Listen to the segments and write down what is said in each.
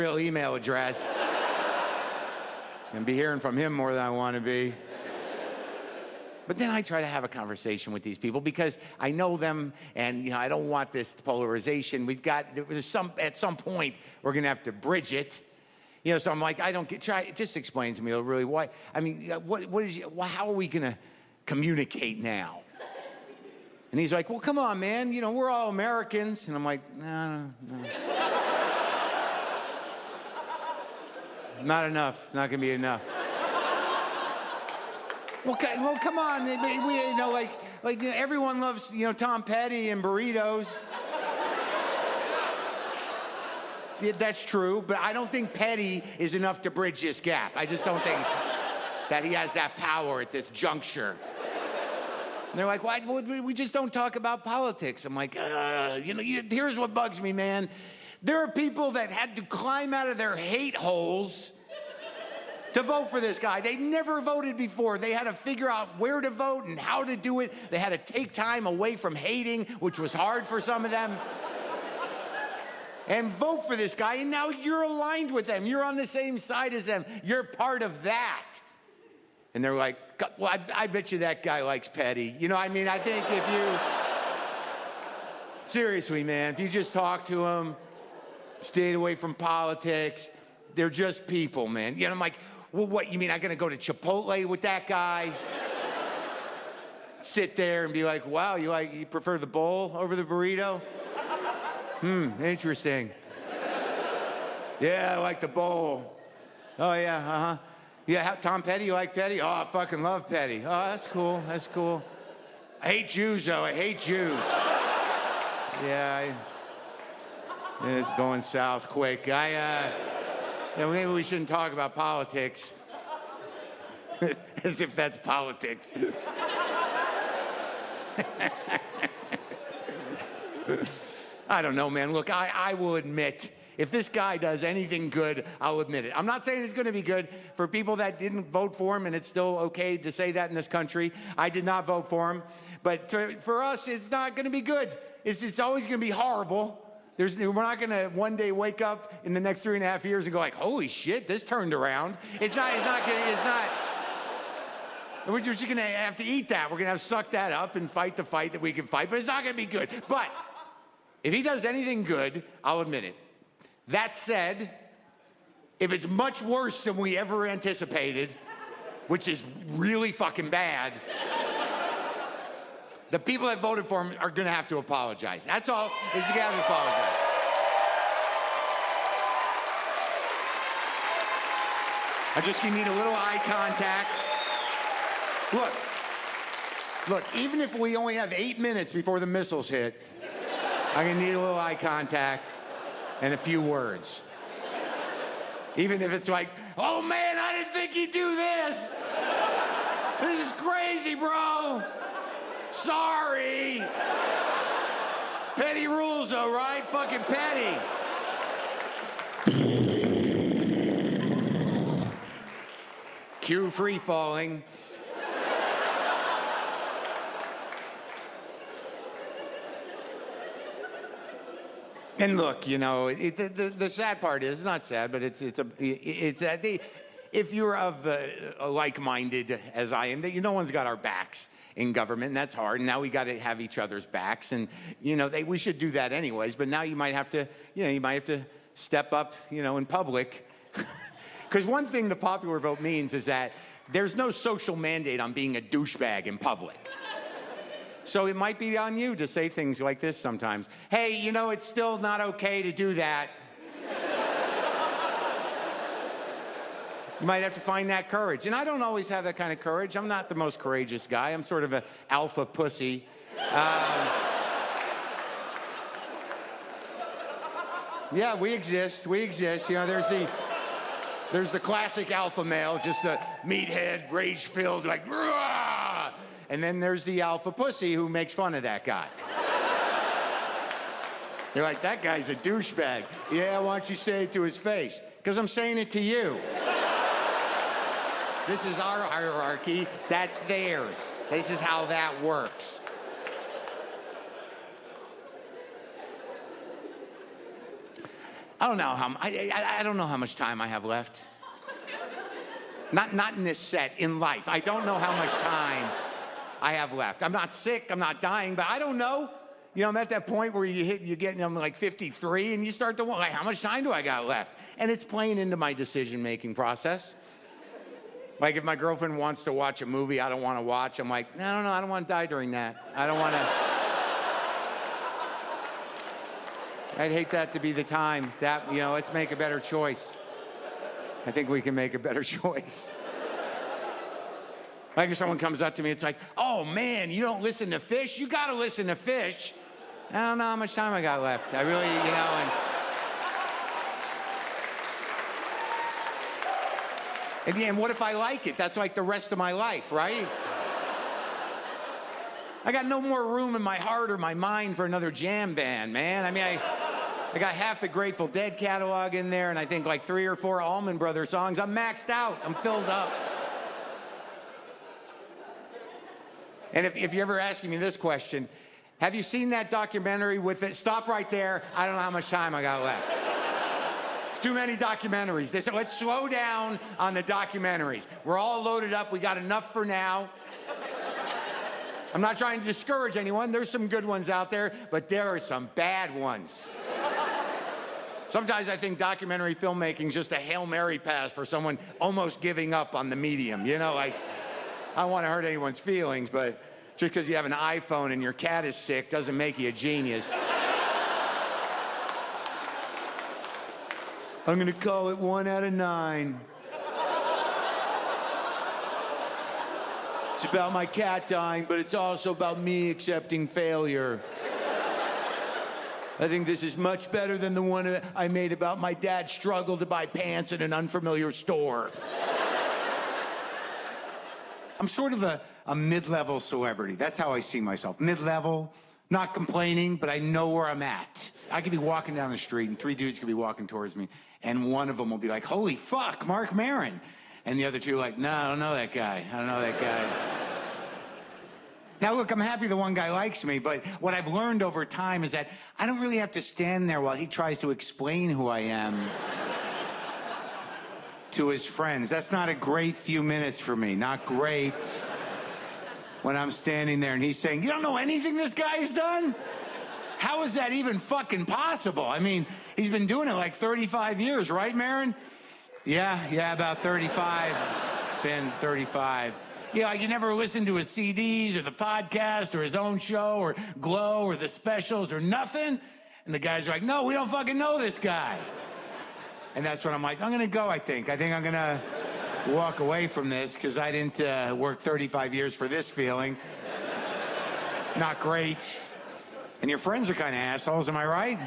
real email address. And be hearing from him more than I want to be. But then I try to have a conversation with these people because I know them, and I don't want this polarization. At some point we're gonna have to bridge it. So I'm like, just explain to me really why. I mean, how are we gonna communicate now? And he's like, well, come on, man, we're all Americans. And I'm like, no. Not enough, not gonna be enough. Well, come on, everyone loves, Tom Petty and burritos. Yeah, that's true, but I don't think Petty is enough to bridge this gap. I just don't think that he has that power at this juncture. And they're like, why? We just don't talk about politics. I'm like, here's what bugs me, man. There are people that had to climb out of their hate holes to vote for this guy. They never voted before. They had to figure out where to vote and how to do it. They had to take time away from hating, which was hard for some of them, and vote for this guy. And now you're aligned with them. You're on the same side as them. You're part of that. And they're like, well, I bet you that guy likes Petty. I think if you, seriously, man, if you just talk to him, stayed away from politics, they're just people, man. I'm like, well, what, you mean I'm gonna go to Chipotle with that guy? Sit there and be like, wow, you prefer the bowl over the burrito? Interesting. Yeah, I like the bowl. Oh, yeah, uh-huh. Yeah, Tom Petty, you like Petty? Oh, I fucking love Petty. Oh, that's cool, that's cool. I hate Jews, though, I hate Jews. Yeah, it's going south quick. Maybe we shouldn't talk about politics. As if that's politics. I don't know, man. Look, I will admit, if this guy does anything good, I'll admit it. I'm not saying it's going to be good for people that didn't vote for him, and it's still okay to say that in this country. I did not vote for him. But for us, it's not going to be good. It's always going to be horrible. We're not going to one day wake up in the next 3.5 years and go like, holy shit, this turned around. We're just going to have to eat that. We're going to have to suck that up and fight the fight that we can fight, but it's not going to be good. But if he does anything good, I'll admit it. That said, if it's much worse than we ever anticipated, which is really fucking bad, the people that voted for him are going to have to apologize. That's all. They're just going to have to apologize. I just need a little eye contact. Look, even if we only have 8 minutes before the missiles hit, I'm going to need a little eye contact and a few words. Even if it's like, oh man, I didn't think he'd do this. This is crazy, bro. Sorry. Petty rules, though, right? Fucking petty. Cue free falling. And look, the sad part is, not sad, but if you're of like-minded as I am, no one's got our backs in government, and that's hard. And now we got to have each other's backs, and we should do that anyways. But now you might have to, step up, in public, because one thing the popular vote means is that there's no social mandate on being a douchebag in public. So it might be on you to say things like this sometimes. Hey, it's still not okay to do that. You might have to find that courage. And I don't always have that kind of courage. I'm not the most courageous guy. I'm sort of an alpha pussy. Yeah, we exist. There's the classic alpha male, just a meathead, rage-filled, like, rah! And then there's the alpha pussy who makes fun of that guy. You're like, that guy's a douchebag. Yeah, why don't you say it to his face? Because I'm saying it to you. This is our hierarchy, that's theirs. This is how that works. I don't know how, I don't know how much time I have left. Not in this set, in life. I don't know how much time I have left. I'm not sick, I'm not dying, but I don't know. You know, I'm at that point where you get, I'm like 53, and you start to wonder, like, how much time do I got left? And it's playing into my decision-making process. Like, if my girlfriend wants to watch a movie I don't want to watch, I'm like, no, I don't want to die during that. I don't want to. I'd hate that to be the time. That, you know, let's make a better choice. I think we can make a better choice. Like if someone comes up to me, it's like, oh man, you don't listen to Fish? You gotta listen to Fish. I don't know how much time I got left. I really, you know, and what if I like it? That's like the rest of my life, right? I got no more room in my heart or my mind for another jam band, man. I mean, I got half the Grateful Dead catalog in there, and I think like 3 or 4 Allman Brothers songs. I'm maxed out. I'm filled up. And if you're ever asking me this question, have you seen that documentary with it? Stop right there. I don't know how much time I got left. It's too many documentaries. Let's slow down on the documentaries. We're all loaded up. We got enough for now. I'm not trying to discourage anyone. There's some good ones out there, but there are some bad ones. Sometimes I think documentary filmmaking is just a Hail Mary pass for someone almost giving up on the medium. You know, like, I don't want to hurt anyone's feelings, but just because you have an iPhone and your cat is sick doesn't make you a genius. I'm going to call it 1 out of 9. It's about my cat dying, but it's also about me accepting failure. I think this is much better than the one I made about my dad's struggle to buy pants at an unfamiliar store. I'm sort of a mid-level celebrity. That's how I see myself. Mid-level, not complaining, but I know where I'm at. I could be walking down the street, and 3 dudes could be walking towards me, and one of them will be like, holy fuck, Marc Maron. And the other 2 are like, no, I don't know that guy. I don't know that guy. Now, look, I'm happy the one guy likes me, but what I've learned over time is that I don't really have to stand there while he tries to explain who I am to his friends. That's not a great few minutes for me. Not great when I'm standing there and he's saying, you don't know anything this guy's done? How is that even fucking possible? I mean, he's been doing it like 35 years, right, Maron? Yeah, about 35. It's been 35. Yeah, like you never listened to his CDs or the podcast or his own show or Glow or the specials or nothing? And the guys are like, no, we don't fucking know this guy. And that's when I'm like, I'm going to go, I think. I think I'm going to walk away from this because I didn't work 35 years for this feeling. Not great. And your friends are kind of assholes, am I right?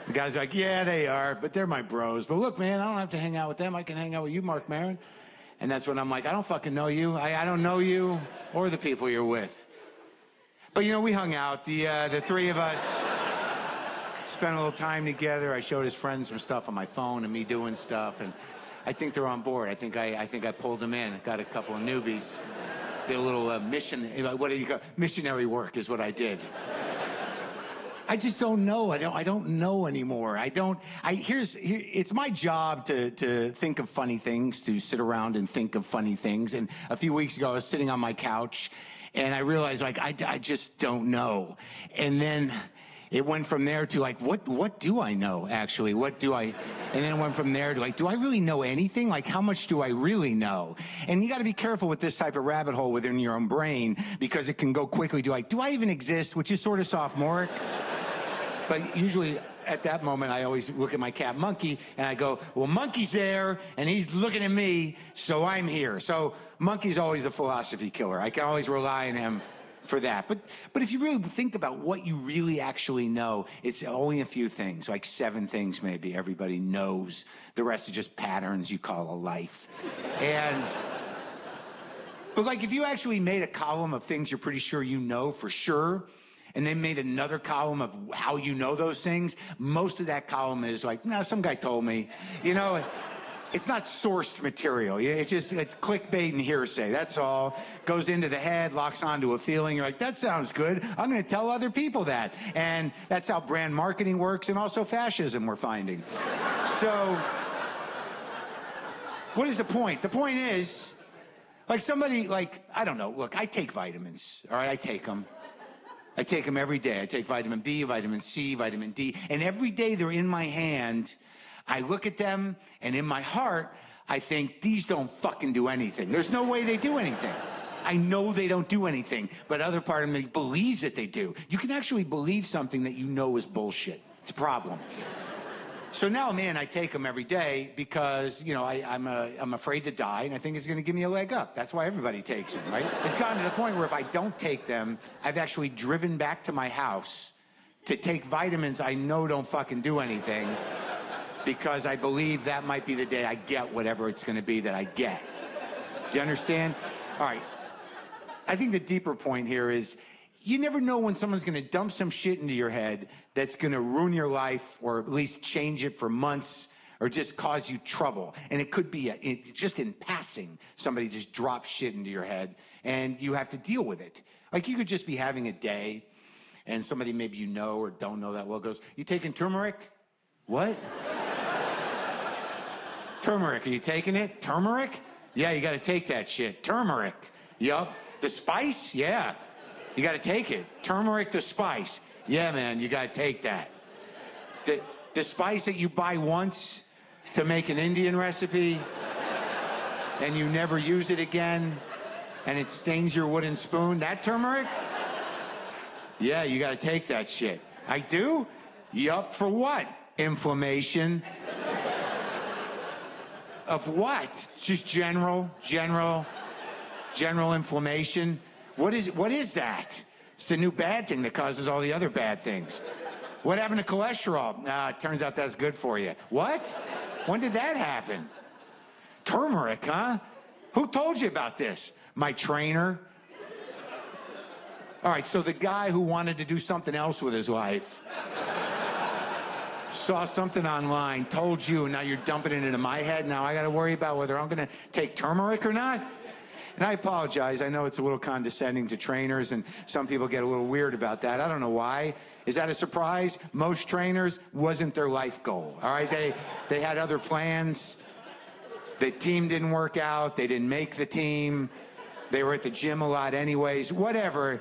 The guy's like, yeah, they are, but they're my bros. But look, man, I don't have to hang out with them. I can hang out with you, Marc Maron. And that's when I'm like, I don't fucking know you. I don't know you or the people you're with. But, you know, we hung out. The 3 of us spent a little time together. I showed his friends some stuff on my phone and me doing stuff. And I think they're on board. I think I pulled them in. Got a couple of newbies. Did a little missionary work is what I did. I just don't know. I don't know anymore. It's my job to think of funny things, to sit around and think of funny things. And a few weeks ago, I was sitting on my couch, and I realized, like, I just don't know. And then it went from there to, like, what do I know, actually? And then it went from there to, like, do I really know anything? Like, how much do I really know? And you got to be careful with this type of rabbit hole within your own brain, because it can go quickly to, like, do I even exist? Which is sort of sophomoric. But usually at that moment, I always look at my cat Monkey, and I go, well, Monkey's there, and he's looking at me, so I'm here. So Monkey's always the philosophy killer. I can always rely on him for that. But if you really think about what you really actually know, it's only a few things, like 7 things maybe everybody knows. The rest are just patterns you call a life. But like if you actually made a column of things you're pretty sure you know for sure, and then made another column of how you know those things, most of that column is like, nah, some guy told me. You know, It's not sourced material. It's clickbait and hearsay. That's all. Goes into the head, locks onto a feeling. You're like, that sounds good. I'm going to tell other people that. And that's how brand marketing works, and also fascism, we're finding. So, what is the point? The point is, like somebody, like, I don't know, look, I take vitamins, all right? I take them. I take them every day. I take vitamin B, vitamin C, vitamin D, and every day they're in my hand. I look at them, and in my heart, I think, these don't fucking do anything. There's no way they do anything. I know they don't do anything, but other part of me believes that they do. You can actually believe something that you know is bullshit. It's a problem. So now, man, I take them every day because, you know, I'm afraid to die, and I think it's going to give me a leg up. That's why everybody takes them, right? It's gotten to the point where if I don't take them, I've actually driven back to my house to take vitamins I know don't fucking do anything, because I believe that might be the day I get whatever it's going to be that I get. Do you understand? All right. I think the deeper point here is you never know when someone's going to dump some shit into your head that's going to ruin your life, or at least change it for months, or just cause you trouble. And it could be just in passing, somebody just drops shit into your head and you have to deal with it. Like you could just be having a day and somebody maybe you know or don't know that well goes, "You taking turmeric?" "What?" "Turmeric, are you taking it?" "Turmeric? Yeah, you got to take that shit." "Turmeric?" "Yup." "The spice?" "Yeah, you got to take it." "Turmeric, the spice?" "Yeah, man, you got to take that." The spice that you buy once to make an Indian recipe and you never use it again and it stains your wooden spoon, that turmeric? "Yeah, you got to take that shit." "I do?" "Yup." "For what?" "Inflammation." "Of what?" "Just general inflammation." What is that?" "It's the new bad thing that causes all the other bad things." "What happened to cholesterol?" It turns out that's good for you." "What? When did that happen?" "Turmeric, huh? Who told you about this?" "My trainer." All right, so the guy who wanted to do something else with his life saw something online, told you, and now you're dumping it into my head. Now I got to worry about whether I'm going to take turmeric or not? And I apologize. I know it's a little condescending to trainers, and some people get a little weird about that. I don't know why. Is that a surprise? Most trainers, wasn't their life goal, all right? They had other plans. The team didn't work out. They didn't make the team. They were at the gym a lot anyways. Whatever.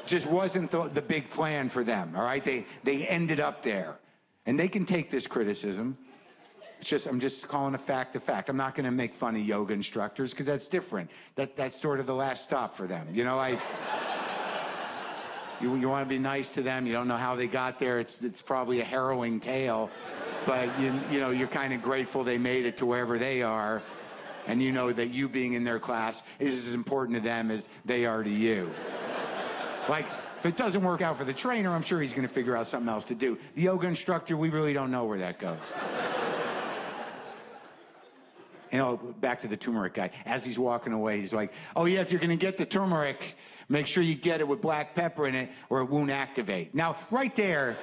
Just wasn't the big plan for them, all right? They ended up there. And they can take this criticism. I'm just calling a fact a fact. I'm not going to make fun of yoga instructors because that's different. That's sort of the last stop for them. You know, you want to be nice to them. You don't know how they got there. It's probably a harrowing tale, but you know you're kind of grateful they made it to wherever they are, and you know that you being in their class is as important to them as they are to you. Like, if it doesn't work out for the trainer, I'm sure he's going to figure out something else to do. The yoga instructor, we really don't know where that goes. You know, back to the turmeric guy. As he's walking away, he's like, "Oh, yeah, if you're going to get the turmeric, make sure you get it with black pepper in it or it won't activate." Now, right there,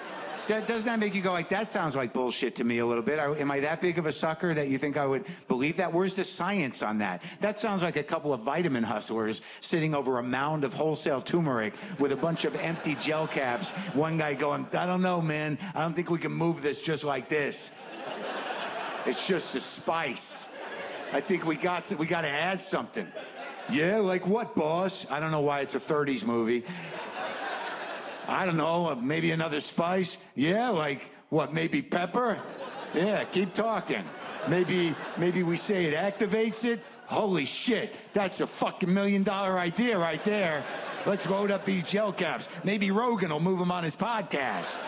doesn't that make you go like, that sounds like bullshit to me a little bit? Am I that big of a sucker that you think I would believe that? Where's the science on that? That sounds like a couple of vitamin hustlers sitting over a mound of wholesale turmeric with a bunch of empty gel caps. One guy going, "I don't know, man. I don't think we can move this just like this. It's just a spice. I think we got to add something." "Yeah, like what, boss?" "I don't know why it's a 30s movie." "I don't know, maybe another spice." "Yeah, like what, maybe pepper?" "Yeah, keep talking. Maybe we say it activates it." "Holy shit, that's a fucking $1 million idea right there. Let's load up these gel caps. Maybe Rogan will move them on his podcast."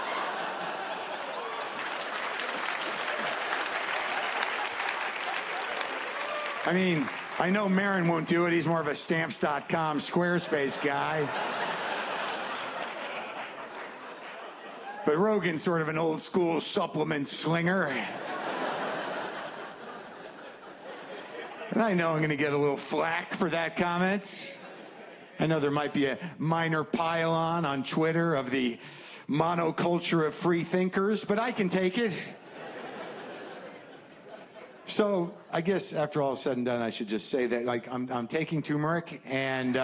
I mean, I know Maron won't do it. He's more of a Stamps.com Squarespace guy. But Rogan's sort of an old school supplement slinger. And I know I'm going to get a little flack for that comment. I know there might be a minor pile on Twitter of the monoculture of free thinkers, but I can take it. So I guess after all is said and done, I should just say that, like, I'm taking turmeric, and